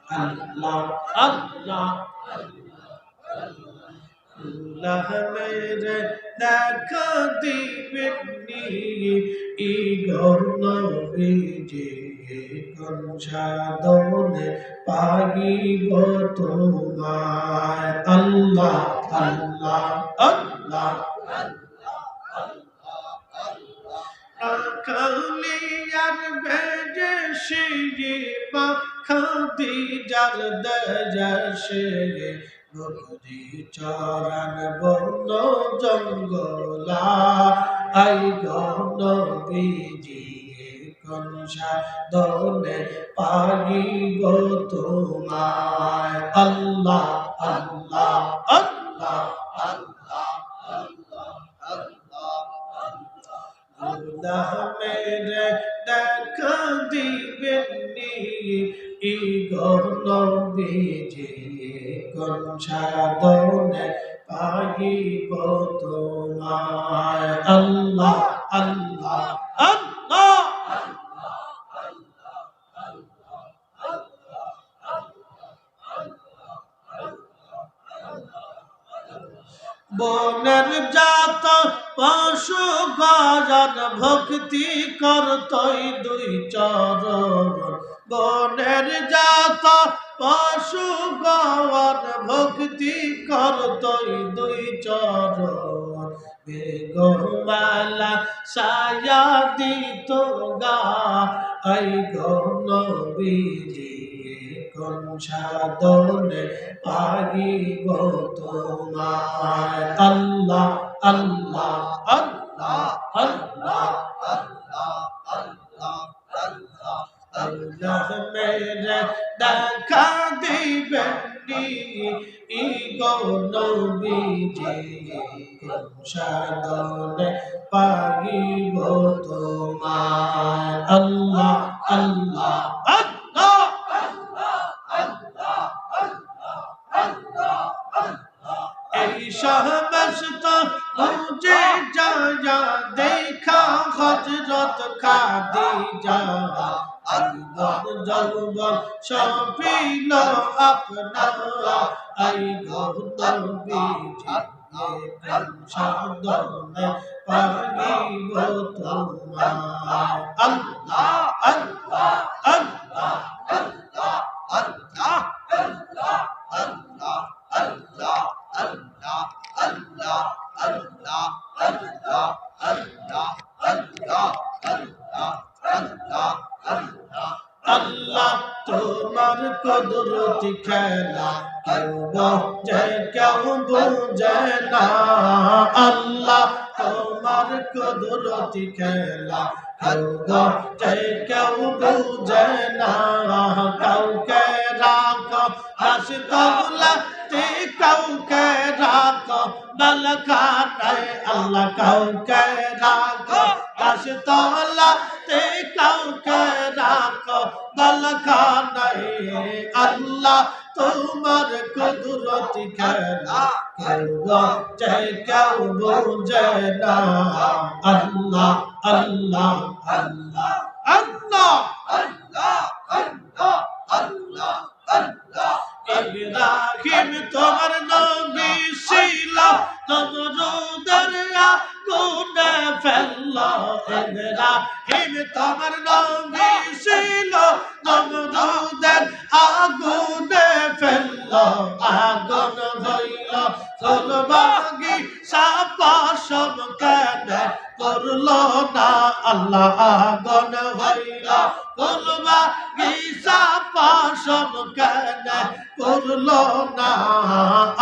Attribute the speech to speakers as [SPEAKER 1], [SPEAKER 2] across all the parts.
[SPEAKER 1] আল্লাহ আল্লাহ আল্লাহ মেরে দেখা দিবেননি ই গণবিজে কোন সাধনে পাইব তোমায় আল্লাহ আল্লাহ আল্লাহ কালিয়ার বেজে শিরি বা খাদিজার দজশে গরি চরণ বন জঙ্গলা আই গন বিজি কোন সাধনে পাইব তোমায় আল্লাহ আল্লাহ আল্লাহ আল্লাহ আল্লাহ মেরে দেখা দিবেননি ই গণবিজে কোন সাধনে পাইব তোমায় আল্লাহ আল্লাহ আল্লাহ বনের জাত পশু গজন ভক্তি করতই দুই চরণ বনের জাত পশু গণ ভক্তি করতই দুই চরণ বেগমালা সায়া দিত গা আই গণবিজে কোন সাধনে পাইব তোমায় আল্লাহ আল্লাহ আল্লাহ আল্লাহ আল্লাহ আল্লাহ আল্লাহ আল্লাহ মেরে দেখা দিবেননি ই গণবিজে কোন সাধনে পাইব তোমায় আল্লাহ আল্লাহ আল্লাহ এই সমস্ত মুঝে জায়া দেখা হযরত খাদিজা আইবন জলবন সফিল আপনা আই গৌতমীজি কোন সাধনে পাইব তোমায় আল্লাহ আল্লাহ আল্লাহ আল্লাহ আল্লাহ আল্লাহ আল্লাহ আল্লাহ আল্লাহ আল্লাহ আল্লাহ আল্লাহ আল্লাহ আল্লাহ আল্লাহ আল্লাহ আল্লাহ আল্লাহ তোমার কুদরতি খেলা কেউ বোঝে কেউ বোঝে না আল্লাহ তোমার কুদরতি খেলা কেউ বোঝে কেউ বোঝে না কাউকে রাখো হাসতলাতে কাউকে রাখো বালখানায় আল্লাহ কাউকে রাখো হাসতলাতে কাউকে রাখো বালখানায় আল্লাহ তোমার কুদরতি খেলা কেউ বোঝে কেউ বোঝে না আল্লাহ আল্লাহ আল্লাহ আল্লাহ আল্লাহ আল্লাহ আল্লাহ আল্লাহ ইব্রাহিম তোমার নবী ছিল নমরুদের আগুনে ফেললো ইব্রাহিম তোমার নবী ছিল নমরুদের আগুনে ফেললো আগুন হইল ফুলবাগি সাপাশম কেন করলো না আল্লাহ আগুন হইল ফুলবাগি সাপাশম কেন করলো না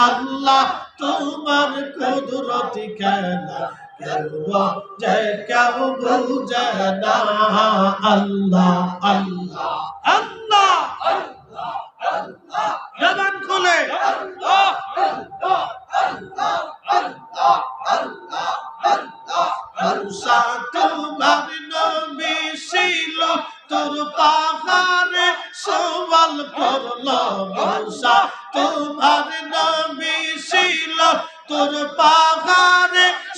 [SPEAKER 1] আল্লাহ তোমার কুদরতি খেলা কেউ বোঝে কেউ বোঝে না আল্লাহ আল্লাহ আল্লাহ আল্লাহ আল্লাহ জবান খুলে আল্লাহ আল্লাহ আল্লাহ আল্লাহ আল্লাহ আল্লাহ মুসা তোমার নবী ছিল তোর পাহাড়ে সওয়াল করলো মুসা তোমার নবী ছিল তোর পাহাড়ে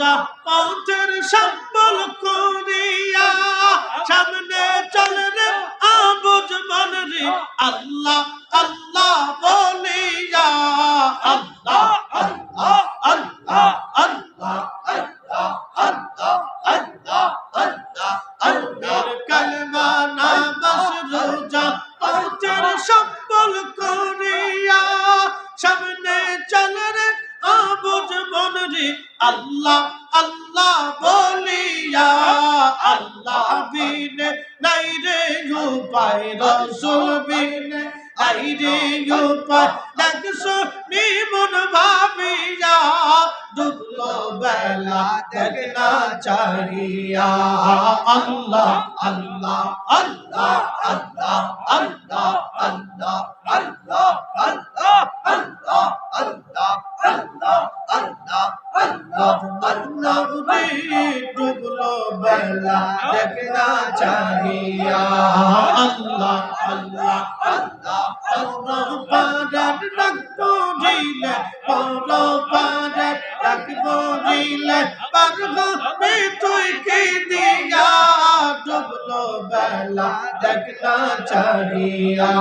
[SPEAKER 1] সোজা পথের সম্বল করিয়া সামনে চল রে আবুজ মন রে আল্লাহ আল্লাহ বলিয়া আল্লাহ আল্লাহ আল্লাহ আল্লাহ আল্লাহ আল্লাহ আল্লাহ আল্লাহ আল্লাহর কালেমা নামাজ রোজা পথের সম্বল করিয়া সামনে চল রে আবুজ মন রে আল্লাহ আল্লাহ বলিয়া আল্লাহ বিনে নাই রে উপায় রাসূল বিনে নাই রে উপায় দেখছো নিমন ভাবিয়া ডুবলো বেলা দেখ না চাহিয়া আল্লাহ আল্লাহ আল্লাহ আল্লাহ আল্লাহ আল্লাহ আল্লাহ আল্লাহ আল্লাহ আল্লাহ আল্লাহ আল্লাহ আল্লাহ আল্লাহ ডুবলো বেলা দেখ না চাহিয়া আল্লাহ আল্লাহ আল্লাহ আল্লাহ পারার ডাকবো দিলে বড় পারার ডাকবো দিলে পারবো তুই কি দিয়া ডুবলো বেলা দেখ না চাহিয়া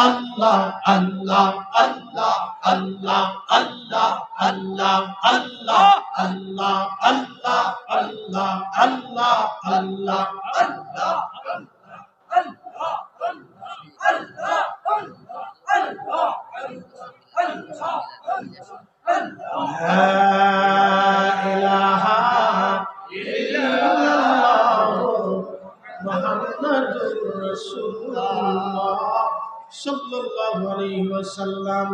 [SPEAKER 1] আল্লাহ আল্লাহ আল্লাহ আল্লাহ আল্লাহ আল্লাহ আল্লাহ আল্লাহ আল্লাহ আল্লাহ আল্লাহ আল্লাহ আল্লাহ মুহাম্মাদুর রাসূলুল্লাহ সাল্লাল্লাহু আলাইহি ওয়াসাল্লাম